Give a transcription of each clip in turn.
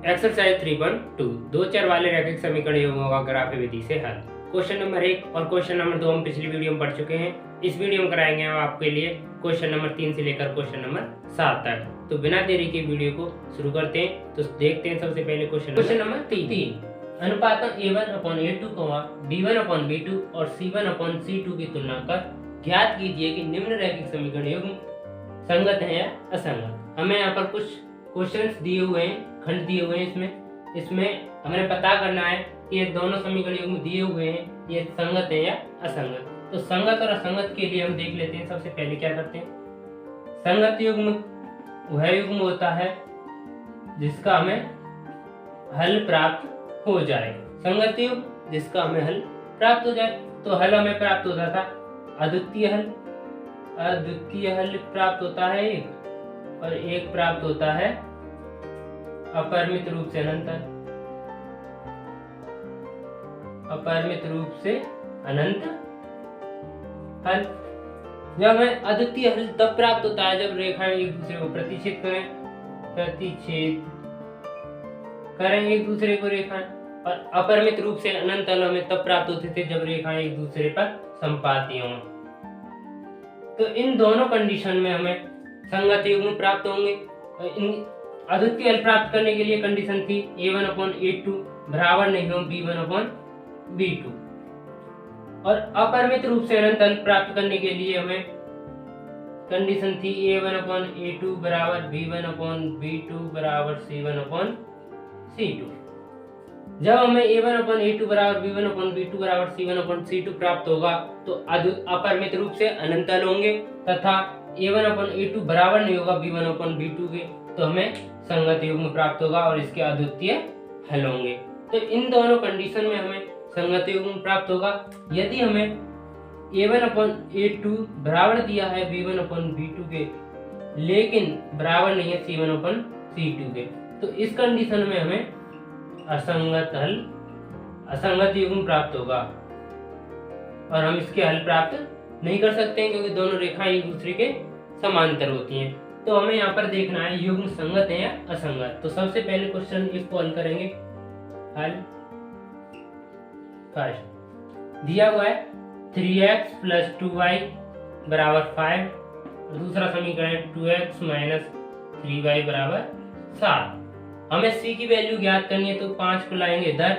Exercise 3.2 दो चर वाले रैखिक समीकरण युग्मों का ग्राफीय विधि से हल। क्वेश्चन नंबर 1 और क्वेश्चन नंबर 2 हम पिछली वीडियो में पढ़ चुके हैं। इस वीडियो में कराएंगे हम आपके लिए क्वेश्चन नंबर 3 से लेकर क्वेश्चन नंबर 7 तक। तो बिना देरी के वीडियो को शुरू करते हैं। तो देखते हैं सबसे पहले क्वेश्चन नंबर 3। अनुपातों a1/a2, b1/b2 और c1/c2 की तुलना कर ज्ञात कीजिए कि निम्न रैखिक समीकरण युग्म संगत है या असंगत। हमें यहाँ पर कुछ क्वेश्चंस दिए हुए हैं, खंड दिए हुए हैं। इसमें हमें पता करना है कि ये दोनों समीकरण युग्म दिए हुए हैं, ये संगत है या असंगत। तो संगत और असंगत के लिए हम देख लेते हैं। सबसे पहले क्या करते हैं, संगत युग्म वह युग्म होता है जिसका हमें हल प्राप्त हो जाए। संगत युग्म जिसका हमें हल प्राप्त हो जाए। तो हल हमें प्राप्त होता था अद्वितीय हल। अद्वितीय हल प्राप्त होता है एक, और एक प्राप्त होता है अपरिमित रूप से अनंत हल। अपरिमित रूप से अनंत हल। जब हमें अद्वितीय हल तब प्राप्त होता है जब रेखाएं एक दूसरे को प्रतिच्छेद करें एक दूसरे को रेखाएं। और अपरिमित रूप से अनंत हल हमें तब प्राप्त होते थे जब रेखाएं एक दूसरे पर संपाती हों। तो इन दोनों कंडीशन में हमें संगत युग्म प्राप्त होंगे। इन अद्वितीय हल प्राप्त करने के लिए कंडीशन थी a1/a2 बराबर नहीं हो b1/b2, और अपरिमित रूप से अनंत हल प्राप्त करने के लिए हमें कंडीशन थी a1/a2 बराबर b1/b2 बराबर c1/c2। जब हमें a1/a2 बराबर b1/b2 बराबर c1/c2 प्राप्त होगा तो अपरिमित रूप से अनंत हल होंगे, तथा a1/a2 बराबर नहीं होगा b1/b2 के, तो हमें संगत युग्म प्राप्त होगा और इसके अद्वितीय हल होंगे। तो इन दोनों कंडीशन में हमें संगत युग्म प्राप्त होगा। यदि हमें a1/a2 बराबर दिया है b1/b2 के, लेकिन बराबर नहीं है c1/c2 के, तो इस कंडीशन में हमें असंगत युग्म प्राप्त होगा और हम इसके हल प्राप्त नहीं कर सकते हैं क्योंकि दोनों रेखाएं एक दूसरे के समांतर होती हैं। तो हमें यहाँ पर देखना है युग्म संगत है या असंगत। तो सबसे पहले क्वेश्चन इसको हल करेंगे। हल फर्स्ट दिया हुआ है 3x + 2y बराबर 5, और दूसरा समीकरण है 2x - 3y बराबर 7। हमें c की वैल्यू ज्ञात करनी है, तो 5 को लाएंगे इधर,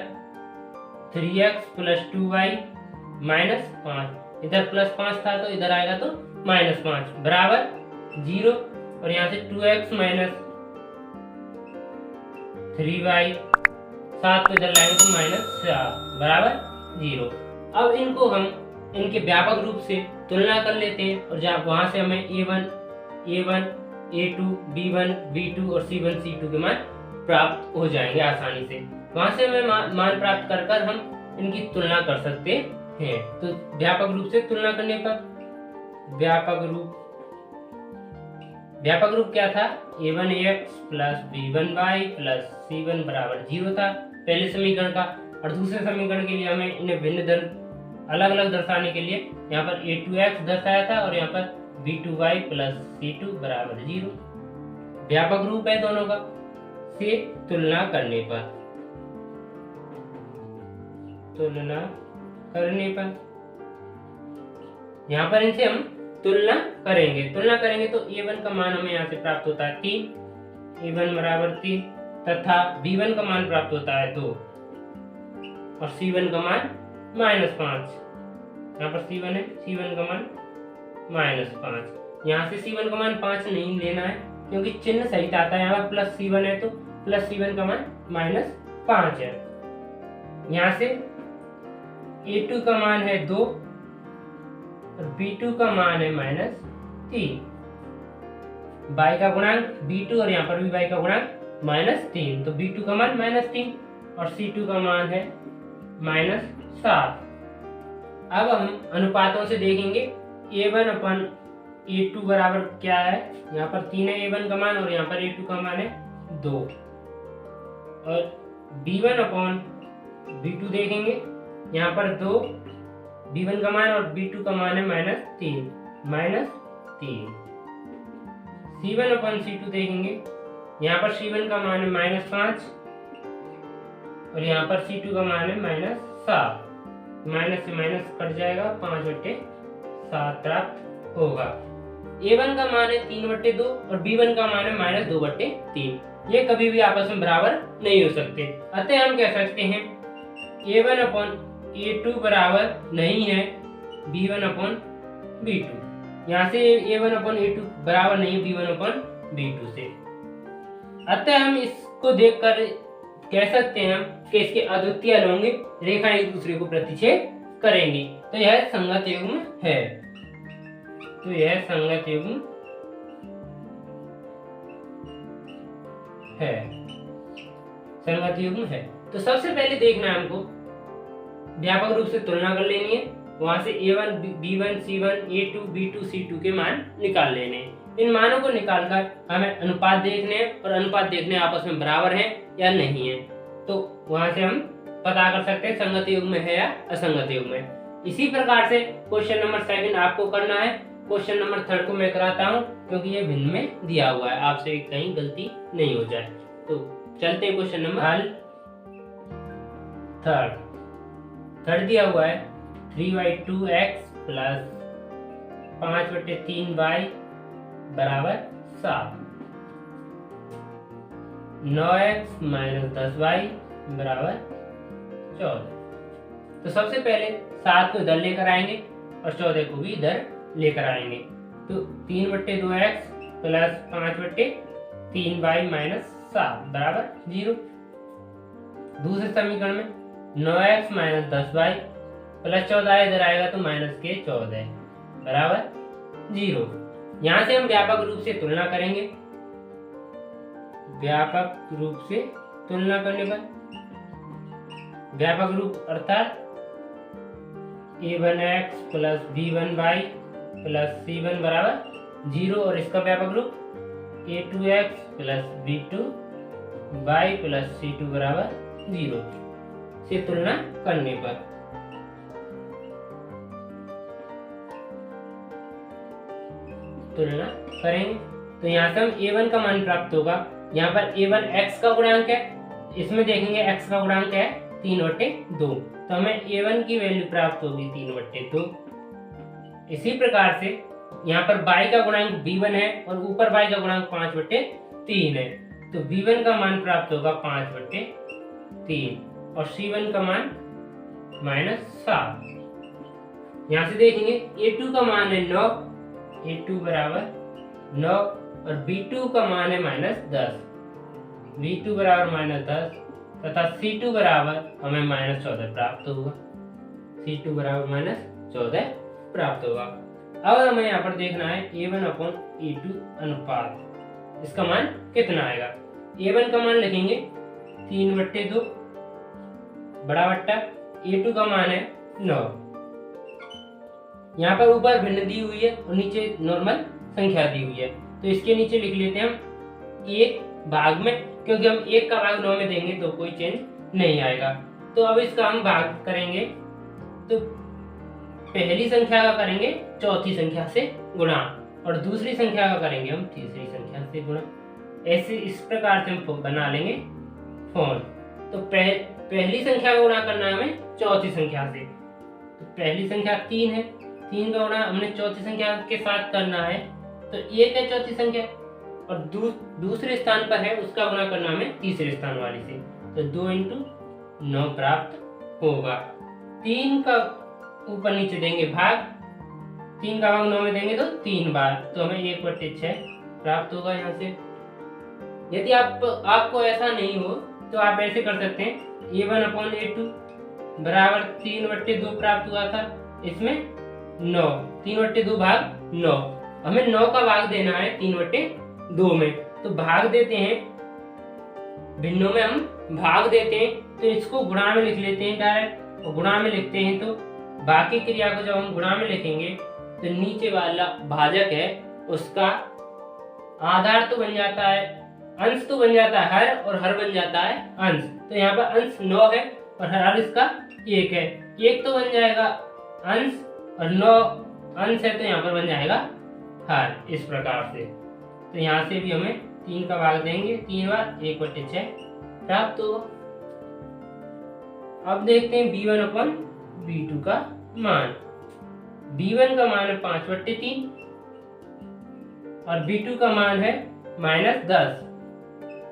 3x + 2y - 5, इधर +5 था तो इधर आएगा तो -5 बराबर 0, और यहाँ से 2x - 3y 7 को इधर लाएंगे तो -4 बराबर 0। अब इनको हम इनके व्यापक रूप से तुलना कर लेते हैं, और जहाँ वहां से हमें a1, a2, b1, b2 और c1, c2 के मान प्राप्त हो जाएंगे आसानी से। वहां से हमें मान प्राप्त कर हम इनकी तुलना कर सकते हैं। तो व्यापक रूप से तुलना करने पर व्यापक रूप क्या था, a1x + b1y + c1 बराबर 0 था पहले समीकरण का, और दूसरे समीकरण के लिए हमें इन्हें भिन्न अलग अलग दर्शाने के लिए यहाँ पर a2x दर्शाया था और यहाँ पर b2y + c2 बराबर 0। व्यापक रूप है दोनों का से तुलना करने पर यहाँ पर इनसे हम तुलना करेंगे तो a1 का मान हमें यहाँ से प्राप्त होता है 3, a1 बराबर 3, तथा b1 का मान प्राप्त होता है 2, और c1 का मान -5। यहाँ पर c1 है, c1 का मान -5। यहाँ से c1 का मान 5 नहीं लेना है क्योंकि चिन्ह सहित आता है। यहाँ पर +c1 है तो +c1 का मान -5 है। यहाँ से a2 का मान है 2 और b2 का मान है -3। y का गुणांक b2 और यहाँ पर भी y का गुणांक -3, तो b2 का मान -3 और c2 का मान है -7। अब हम अनुपातों से देखेंगे a1/a2 बराबर क्या है, यहाँ पर 3 है a1 का मान और यहाँ पर a2 का मान है 2, और b1/b2 देखेंगे, यहाँ पर 2 b1 का मान और b2 का मान है -3 c1/c2 देखेंगे, यहाँ पर c1 का मान है -5 और यहाँ पर C2 का मान है -7, माइनस से माइनस कट जाएगा, 5/7 प्राप्त होगा। A1 का मान है 3/2 और B1 का मान है -2/3। ये कभी भी आपस में बराबर नहीं हो सकते, अतः हम कह सकते हैं A1/A2 बराबर नहीं है B1/B2। यहाँ से A1/A2 बराबर नहीं है B1/B2 से। अतः हम इसको देखकर कह सकते हैं हम कि इसके अद्वितीय लौंगिक रेखा एक दूसरे को प्रतिच्छेद करेंगी। तो यह संगत युग्म है। तो यह संगत युग्म है, संगत युग्म है। तो सबसे पहले देखना है हमको व्यापक रूप से तुलना कर लेनी है, वहां से A1 B1 C1 A2 B2 C2 के मान निकाल लेने हैं। इन मानों को निकालकर हमें अनुपात देखने हैं और अनुपात देखने आपस में बराबर हैं या नहीं है। तो वहां से हम पता कर सकते हैं संगत युग्म है या असंगत युग्म है। इसी प्रकार से क्वेश्चन नंबर 7 आपको करना है। क्वेश्चन नंबर 3 को मैं कराता हूँ क्योंकि ये भिन्न में दिया हुआ है, आपसे कहीं गलती नहीं हो जाए। तो चलते हैं क्वेश्चन नंबर हल। थर्ड दिया हुआ है 3/2x प्लस 5/3y बराबर 7, 9x माइनस 10y बराबर 14। तो सबसे पहले 7 को इधर लेकर आएंगे और 14 को भी इधर लेकर आएंगे। तो 3/2x प्लस 5/3y माइनस 7 बराबर 0। दूसरे समीकरण में 9x माइनस 10y प्लस 14 इधर आएगा तो माइनस के 14 बराबर 0। यहाँ से हम व्यापक रूप से तुलना करेंगे। व्यापक रूप से तुलना करने पर व्यापक रूप अर्थात A1x plus B1y plus C1 बराबर 0 और इसका व्यापक रूप A2x plus B2y plus C2 बराबर 0 से तुलना करने पर तुलना करेंगे तो यहाँ से हम A1 का मान प्राप्त होगा। यहाँ पर A1 x का गुणांक है, इसमें देखेंगे x का गुणांक है 3/2, तो हमें A1 की वैल्यू प्राप्त होगी 3/2। इसी प्रकार से यहाँ पर y का गुणांक B1 है और ऊपर y का गुणांक 5/3 है, तो B1 का मान प्राप्त होगा 5/3 और C1 का मान -7। यहाँ से देखेंगे A2 का मान है 9, A2 बराबर 9 और B2 का मान है -10, B2 बराबर -10 तथा C2 बराबर हमें -14 प्राप्त होगा। C2 बराबर -14 प्राप्त होगा। अब हमें यहाँ पर देखना है A1/A2 अनुपात, इसका मान कितना आएगा। A1 का मान लिखेंगे 3/2 बड़ा बट्टा A2 का मान है 9। यहाँ पर ऊपर भिन्न दी हुई है और नीचे नॉर्मल संख्या दी हुई है, तो इसके नीचे लिख लेते हैं हम 1 भाग में, क्योंकि हम 1 का भाग 9 में देंगे तो कोई चेंज नहीं आएगा। तो अब इसका हम भाग करेंगे, तो पहली संख्या का करेंगे चौथी संख्या से गुणा और दूसरी संख्या का करेंगे हम तीसरी संख्या से गुणा। ऐसे इस प्रकार से हम बना लेंगे फॉर्म। तो पहली संख्या का गुणा करना है हमें चौथी संख्या से, तो पहली संख्या 3 है, 3 का गुणा हमने चौथी संख्या के साथ करना है, तो 1 है चौथी संख्या और दूसरे स्थान पर है उसका गुणा करना हमें तीसरे स्थान वाली से, तो 2 × 9 प्राप्त होगा। 3 का ऊपर नीचे देंगे भाग, 3 का भाग 9 में देंगे तो 3 बार, तो हमें 1/6 प्राप्त होगा। यहाँ से यदि आपको ऐसा नहीं हो तो आप ऐसे कर सकते हैं, A1/A2 बराबर 3/2 प्राप्त हुआ था, इसमें 9, 3/2 भाग 9, हमें 9 का भाग देना है 3/2 में, तो भाग देते हैं, भिन्नों में हम भाग देते हैं, तो इसको गुणा में लिख लेते हैं डायरेक्ट, और गुणा में लिखते हैं तो बाकी क्रिया को जब हम गुणा में लिखेंगे तो नीचे वाला भाजक है उसका आधार तो बन जाता है, अंश तो बन जाता है हर, और हर बन जाता है अंश। तो यहाँ पर अंश 9 है और हर इसका 1 है, 1 तो बन जाएगा अंश और 9 अंश है तो यहाँ पर बन जाएगा हर, इस प्रकार से। तो यहाँ से भी हमें 3 का भाग देंगे 3 बार, 1/6 प्राप्त होगा। अब देखते हैं B1 अपन B2 का मान। B1 का मान है 5/3 और B2 का मान है -10।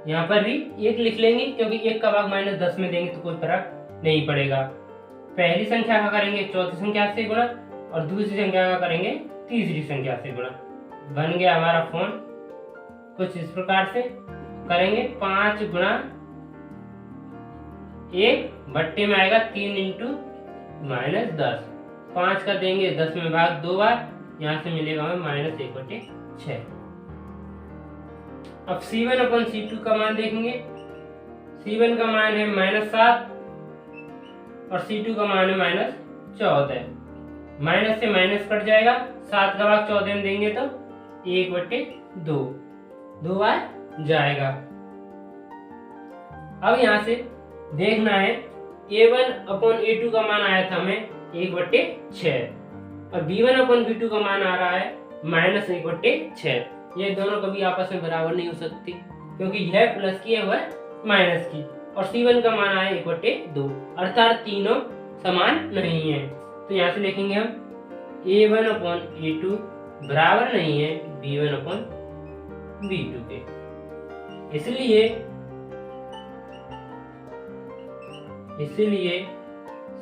यहाँ पर भी 1 लिख लेंगे क्योंकि 1 का भाग -10 में देंगे तो कोई फर्क नहीं पड़ेगा। पहली संख्या का करेंगे चौथी संख्या से गुणा और दूसरी संख्या का करेंगे तीसरी संख्या से गुणा। बन गया हमारा फोन। कुछ इस प्रकार से करेंगे 5 गुणा 1 भट्टे में आएगा 3 इंटू -10। 5 का देंगे 10 में भाग 2 बार, यहाँ से मिलेगा हमें -1/6। अब C1 अपन C2 का मान देखेंगे। C1 का मान है -7 और C2 का मान है -14। माइनस से माइनस कट जाएगा, 7 का भाग 14 में देंगे तो 1/2 2 बार जाएगा। अब यहाँ से देखना है A1/A2 का मान आया था हमें 1/6 और B1 अपन B2 का मान आ रहा है -1/6। ये दोनों कभी आपस में बराबर नहीं हो सकती क्योंकि यह प्लस की है वह माइनस की, और C1 का मान आया 1/2 अर्थात तीनों समान नहीं है। तो यहाँ से लिखेंगे हम A1/A2 बराबर नहीं है B1/B2 के। इसलिए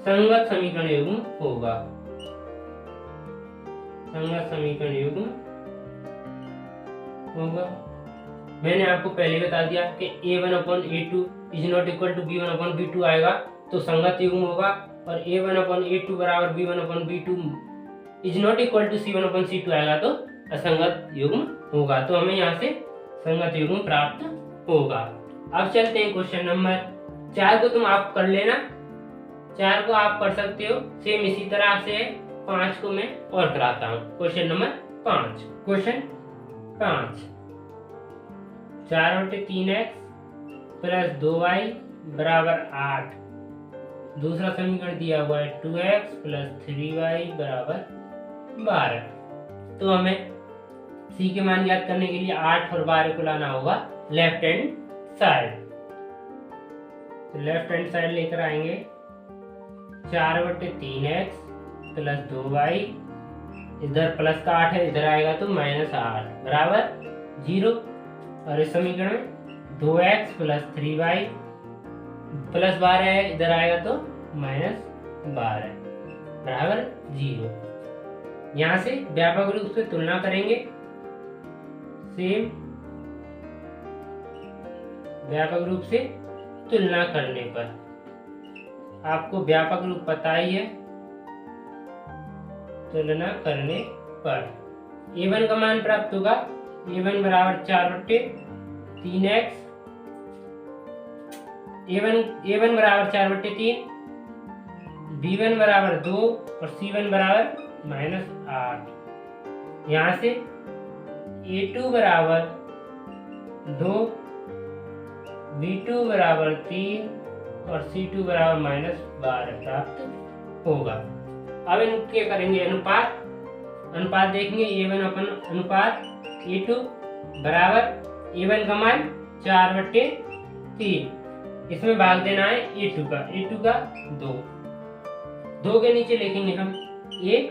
संगत समीकरण युग्म होगा। संगत समीकरण युग्म होगा। मैंने आपको पहले बता दिया कि A1/A2 is not equal to B1/B2 आएगा तो संगत युग्म होगा, और A1/A2 बराबर B1/B2 is not equal to C1/C2 आएगा तो असंगत युग्म होगा। तो हमें यहाँ से संगत युग्म प्राप्त होगा। अब चलते हैं क्वेश्चन नंबर 4 को। तुम आप कर लेना, 4 को आप कर सकते हो। सेम इसी तरह से 5 को मैं और कराता हूँ। Question number 5। Question 5 4/3x + 2y = 8। दूसरा समीकरण दिया हुआ है 2x + 3y = 12। तो हमें c के मान ज्ञात करने के लिए 8 और 12 को लाना होगा लेफ्ट हैंड साइड। तो लेफ्ट हैंड साइड लेकर आएंगे 4/3x + 2y, इधर प्लस का 8 है, इधर आएगा तो -8 बराबर 0। और इस समीकरण में 2x + 3y + 12 है, इधर आएगा तो -12 बराबर 0। यहाँ से व्यापक रूप से तुलना करेंगे। सेम व्यापक रूप से तुलना करने पर आपको व्यापक रूप पता ही है। तुलना करने पर A1 का मान प्राप्त होगा। A1 बराबर 4/3x, A1 बराबर 4/3, B1 बराबर 2 और C1 बराबर -8। यहाँ से A2 बराबर 2, B2 बराबर 3 और C2 बराबर -12 प्राप्त होगा। अब इनके करेंगे अनुपात। अनुपात देखेंगे A1 अपन अनुपात A2 बराबर A1 का मान 4/3, इसमें भाग देना है A2 का 2 के नीचे लिखेंगे हम 1।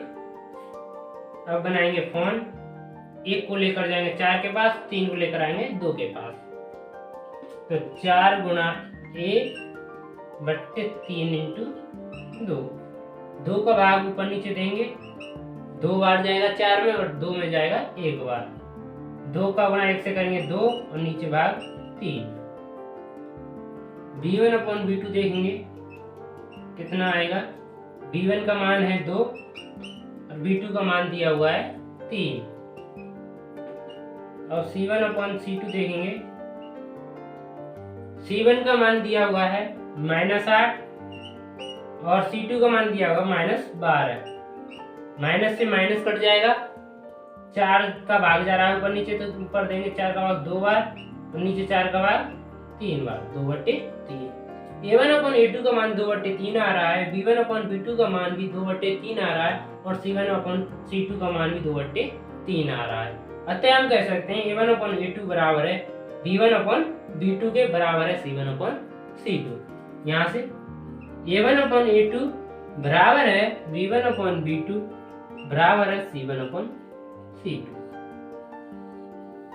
अब बनाएंगे फोन। 1 को लेकर जाएंगे 4 के पास, 3 को लेकर आएंगे 2 के पास। तो 4 गुणा 1/3 इंटू 2 का भाग ऊपर नीचे देंगे। 2 बार जाएगा 4 में और 2 में जाएगा 1 बार। 2 का गुणा 1 से करेंगे 2 और नीचे भाग 3। B1/B2 देखेंगे कितना आएगा। B1 का मान है 2 और B2 का मान दिया हुआ है 3। और C1/C2 देखेंगे। C1 का मान दिया हुआ है -8 और C2 का मान दिया होगा -12। माइनस से माइनस कट जाएगा, 4 का भाग जा रहा है ऊपर नीचे तो ऊपर देंगे 4 का भाग 2 बार और नीचे 4 का भाग 3 बार, 2/3। A1/A2 का मान 2/3 आ रहा है, B1/B2 का मान भी 2/3 आ रहा है और C1/C2 का मान भी 2/3 आ रहा है। अतः हम कह सकते हैं A1/A2 बराबर है B1/B2 के बराबर है C1/C2। यहाँ से A1 अपॉन A2 बराबर है B1 अपॉन B2 बराबर है C1 अपॉन C2।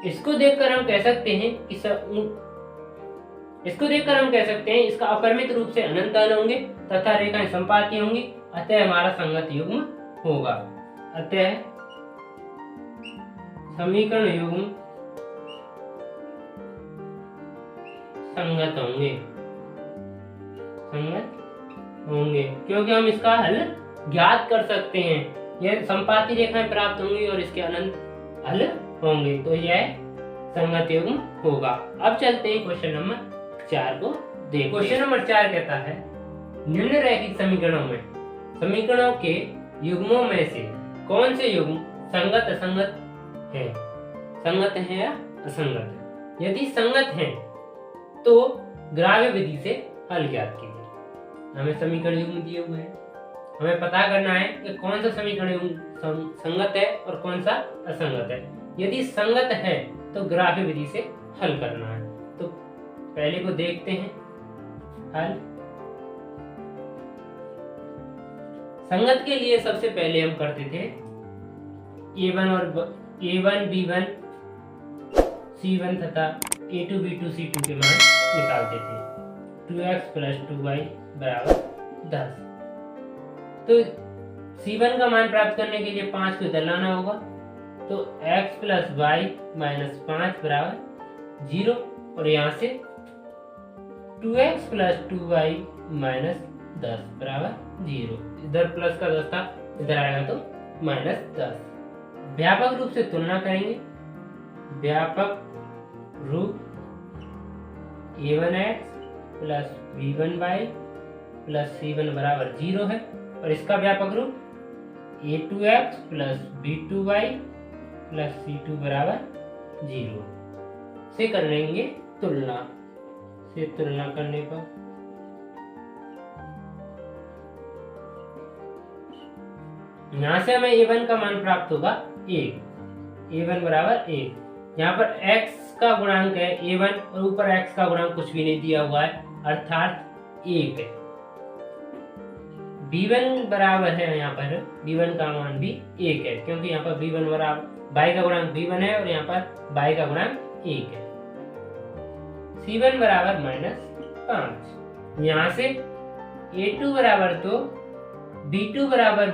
इसको देखकर हम कह सकते हैं इसका अपरिमित रूप से अनंत हल होंगे तथा रेखाएं संपाती होंगी, अतः हमारा संगत युग्म होगा। अतः समीकरण युग्म संगत होंगे क्योंकि हम इसका हल ज्ञात कर सकते हैं। यह संपाती रेखाएं प्राप्त होंगी और इसके अनंत हल होंगे, तो यह संगत युग्म होगा। अब चलते हैं क्वेश्चन नंबर 4 को देखो। क्वेश्चन नंबर 4 कहता है निम्नलिखित समीकरणों के युग्मों में से कौन से युग्म संगत है या असंगत है। यदि संगत है तो ग्राह्य विधि से हल ज्ञात कीजिए। हमें समीकरण युग्म दिए हुए हैं, हमें पता करना है कि कौन सा समीकरण युग्म संगत है और कौन सा असंगत है। यदि संगत है तो ग्राह्य विधि से हल करना है। तो पहले को देखते हैं हल। संगत के लिए सबसे पहले हम करते थे A1 B1 C1 तथा A2 B2 C2 के मान निकालते थे। 2x + 2y बराबर 10। तो C1 का मान प्राप्त करने के लिए 5 को इधर लाना होगा, तो x + y - 5 बराबर 0 और यहाँ से 2x + 2y - 10 बराबर 0। इधर प्लस का 10 था, इधर आएगा तो -10। व्यापक रूप से तुलना करेंगे। व्यापक रूप A1x + B1y + C1 बराबर 0 है और इसका व्यापक रूप A2x + B2y + C2 बराबर 0 से कर लेंगे तुलना। तुलना करने पर यहाँ से हमें A1 का मान प्राप्त होगा 1। A1 बराबर 1। यहाँ पर x का गुणांक है A1 और ऊपर x का गुणांक कुछ भी नहीं दिया हुआ है, अर्थात 1 है। B1 बराबर है, यहाँ पर B1 का मान भी 1 है क्योंकि यहाँ पर B1 बराबर y का गुणांक B1 है और यहाँ पर y का गुणांक 1 है। C1 बराबर -5। यहाँ से A2 बराबर 2, B2 बराबर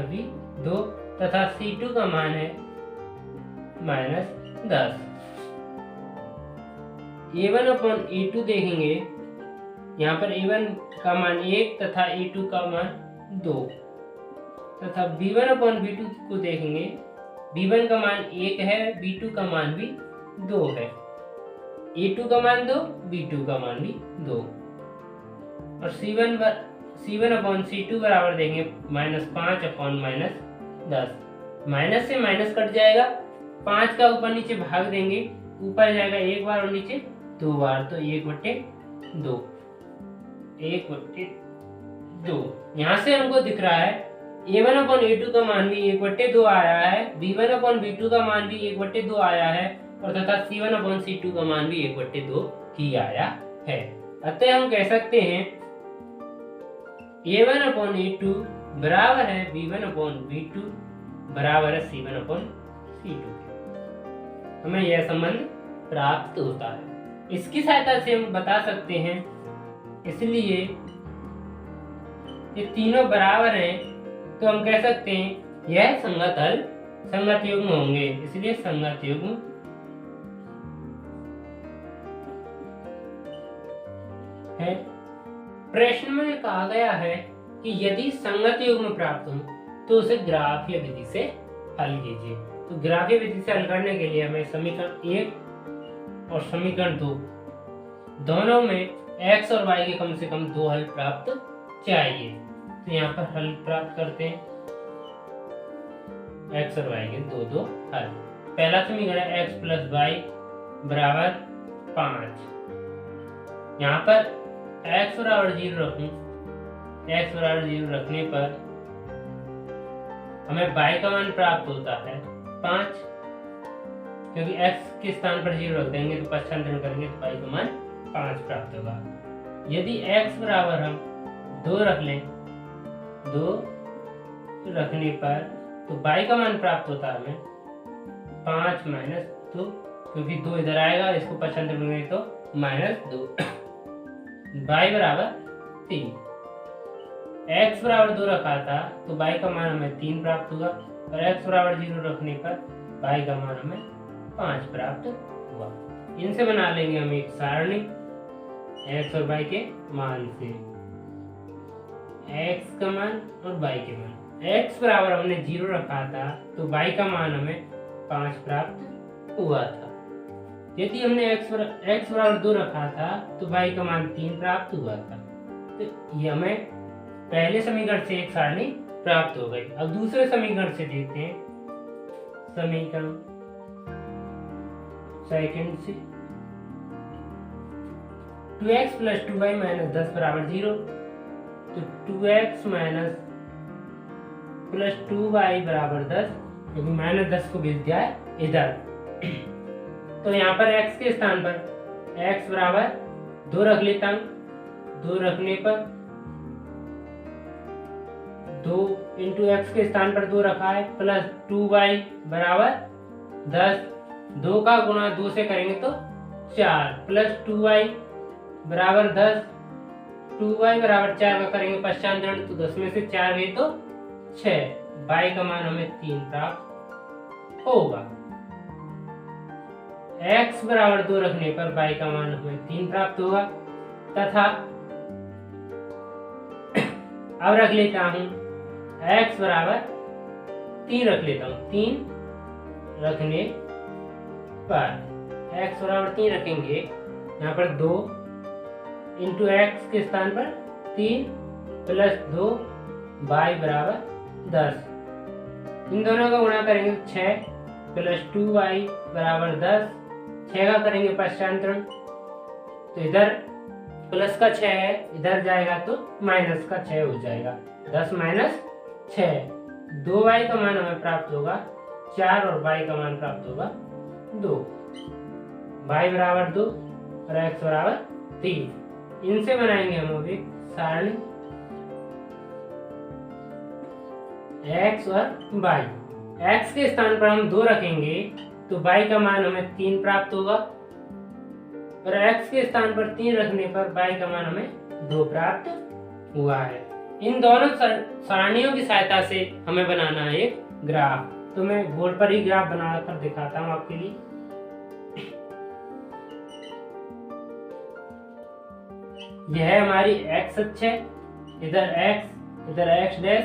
भी 2 तथा C2 का मान है -10। A1 अपॉन A2 देखेंगे, यहाँ पर A1 का मान 1 तथा A2 का मान 2 तथा B1 अपॉन B2 को देखेंगे, B1 का मान 1 है, B2 का मान भी 2 है। A2 का मान 2, B2 का मान भी 2 और C1 अपॉन C2 बराबर देंगे -5 अपॉन -10। माइनस से माइनस कट जाएगा, 5 का ऊपर नीचे भाग देंगे, ऊपर जाएगा 1 बार और नीचे 2 बार, तो 1/2। यहाँ से हमको दिख रहा है A1 अपॉन A2 का मान भी 1/2 आया है, B1 अपॉन B2 का मान भी 1/2 आया है और तथा C1 अपॉन C2 का मान भी 1/2 ही आया है। अतः हम कह सकते हैं A1 अपॉन A2 बराबर है B1 अपॉन B2 बराबर है C1 अपॉन C2। हमें यह संबंध प्राप्त होता है। इसकी सहायता से हम बता सकते हैं, इसलिए ये तीनों बराबर हैं तो हम कह सकते हैं यह संगत युग्म होंगे, इसलिए संगत युग्म है। प्रश्न में कहा गया है कि यदि संगत युग्म प्राप्त हो तो उसे ग्राफीय विधि से हल कीजिए। तो ग्राफीय विधि से हल करने के लिए हमें समीकरण 1 और समीकरण 2 दोनों में x और y के कम से कम 2 हल प्राप्त चाहिए। तो यहाँ पर हल प्राप्त करते हैं, x और y के 2 हल। पहला समीकरण है x + y बराबर 5। यहाँ पर x बराबर 0 रखूं, x बराबर 0 रखने पर हमें y का मान प्राप्त होता है 5, क्योंकि x के स्थान पर 0 रख देंगे तो पश्चांतरण करेंगे तो y का मान 5 प्राप्त होगा। यदि x बराबर हम 2 रख लें, 2 रखने पर तो y का मान प्राप्त होता है हमें 5 माइनस 2, क्योंकि 2 इधर आएगा, इसको पक्षांतर करेंगे तो -2 y बराबर 3। x बराबर 2 रखा था तो y का मान हमें 3 प्राप्त होगा, और x बराबर 0 रखने पर y का मान हमें 5 प्राप्त हुआ। इनसे बना लेंगे हम एक सारणी x और y के मान से, x का मान और y के मान। x बराबर हमने 0 रखा था तो y का मान हमें 5 प्राप्त हुआ था। यदि हमने x बराबर 2 रखा था तो y का मान 3 प्राप्त हुआ था। तो ये हमें पहले समीकरण से एक सारणी प्राप्त हो गई। अब दूसरे समीकरण से देखते हैं। समीकरण सेकंड से 2x + 2y - 10 बराबर 0, तो 2x + 2y बराबर 10, क्योंकि -10 को भेज दिया है इधर। तो यहाँ पर x के स्थान पर x बराबर 2 रख लेता हूँ। 2 रखने पर 2 × x के स्थान पर 2 रखा है, प्लस 2y बराबर 10, 2 का गुणा 2 से करेंगे तो 4, प्लस 2y बराबर 10, 2y बराबर 4 का करेंगे पश्चांतरण तो 10 में से 4 गए तो 6, y का मान हमें 3 प्राप्त होगा। x बराबर 2 रखने पर y का मान हमें 3 प्राप्त होगा, तथा अब रख लेता हूं x बराबर 3 रख लेता हूं। 3 रखने पर x बराबर 3 रखेंगे, यहाँ पर 2 × x के स्थान पर 3 प्लस 2 y बराबर 10, इन दोनों का गुणा करेंगे 6 प्लस 2y बराबर 10, 6 का करेंगे पश्चांतरण तो इधर प्लस का 6 है, इधर जाएगा तो माइनस का 6 हो जाएगा। 10 - 6, 2y का मान हमें प्राप्त होगा 4 और y का मान प्राप्त होगा 2, y बराबर 2 और x बराबर 3। इनसे बनाएंगे हम अभी सारणी x और y। x के स्थान पर हम 2 रखेंगे तो y का मान हमें 3 प्राप्त होगा, और x के स्थान पर 3 रखने पर y का मान हमें 2 प्राप्त हुआ है। इन दोनों सारणियों की सहायता से हमें बनाना है एक ग्राफ। तो मैं बोर्ड पर ही ग्राफ बनाकर दिखाता हूँ आपके लिए। यह है हमारी x अक्ष है, इधर x, इधर x डैश,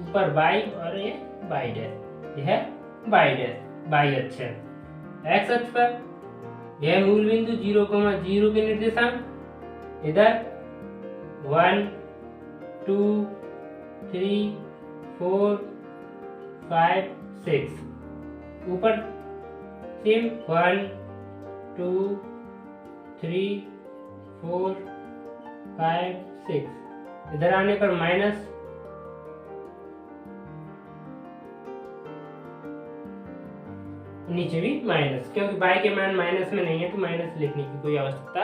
ऊपर y और ये y डैश, यह y डैश y अक्ष है। x अक्ष पर यह मूल बिंदु 0,0 के निर्देशांक, इधर 1 2 3 4 5 6, ऊपर सेम 1 2 3 4 5 6, इधर आने पर माइनस, नीचे भी माइनस, क्योंकि y के मान माइनस में नहीं है तो माइनस लिखने की कोई आवश्यकता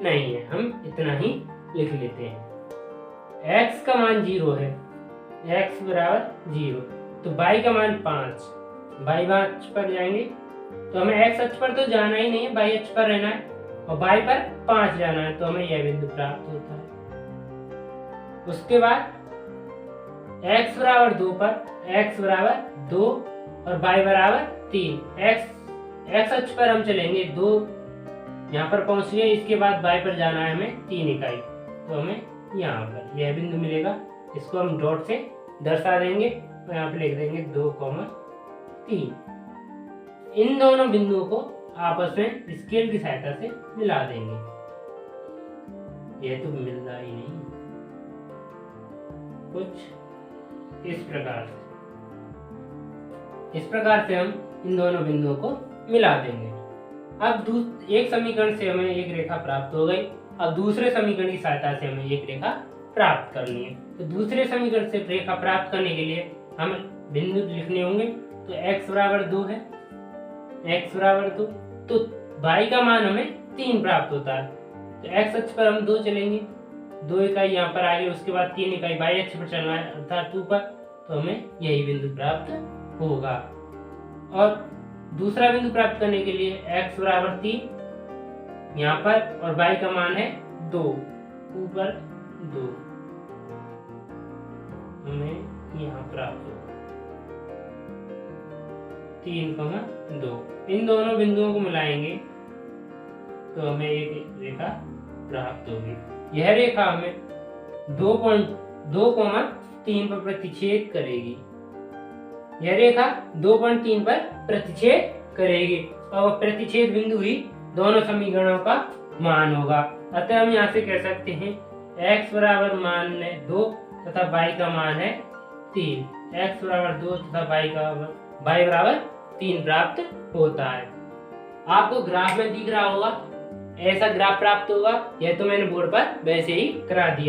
नहीं है, हम इतना ही लिख लेते हैं। x का मान 0 है, x बराबर 0, तो y का मान 5, y अक्ष पर जाएंगे तो हमें x अक्ष पर तो जाना ही नहीं है, y अक्ष पर रहना है, और y पर 5 जाना है, तो हमें यह बिंदु प्राप्त होता है। उसके बाद x बराबर 2 पर x बराबर 2 और y बराबर 3, x अक्ष पर हम चलेंगे 2, यहाँ पर पहुंच गए, इसके बाद y पर जाना है हमें 3 इकाई, तो हमें यहाँ पर यह बिंदु मिलेगा, इसको हम डॉट से दर्शा देंगे और यहाँ पे लिख देंगे 2,3। इन दोनों बिंदुओं को आपस में स्केल की सहायता से मिला देंगे। यह तो मिल रहा ही नहीं, कुछ इस प्रकार से हम इन दोनों बिंदुओं को मिला देंगे। अब एक समीकरण से हमें एक रेखा प्राप्त हो गई, अब दूसरे समीकरण की सहायता से हमें एक रेखा प्राप्त करनी है। तो दूसरे समीकरण से रेखा प्राप्त करने के लिए हमें बिंदु लिखने होंगे। तो x बराबर 2 है, x बराबर 2, तो y का मान हमें 3 प्राप्त होता है, तो x अक्ष पर हम 2 चलेंगे, 2 इकाई यहाँ पर आगे, उसके बाद 3 इकाई y अक्ष पर चलना है अर्थात ऊपर, तो हमें यही बिंदु प्राप्त होगा। और दूसरा बिंदु प्राप्त करने के लिए x बराबर 3 यहाँ पर और y का मान है 2, ऊपर 2 हमें यहाँ प्राप्त होगा 3,2। इन दोनों बिंदुओं को मिलाएंगे तो हमें एक रेखा प्राप्त होगी। यह रेखा हमें 2.2,3 पर प्रतिच्छेद करेगी। यह रेखा 2.3 पर प्रतिच्छेद करेगी और प्रतिच्छेद बिंदु ही दोनों समीकरणों का मान होगा। अतः हम यहाँ से कह सकते हैं x बराबर मान है 2 तथा y का मान है 3। x बराबर 2 तथा y बराबर 3 प्राप्त होता है। आपको ग्राफ में दिख रहा होगा, ऐसा ग्राफ प्राप्त होगा। यह तो मैंने बोर्ड पर वैसे ही करा दिया।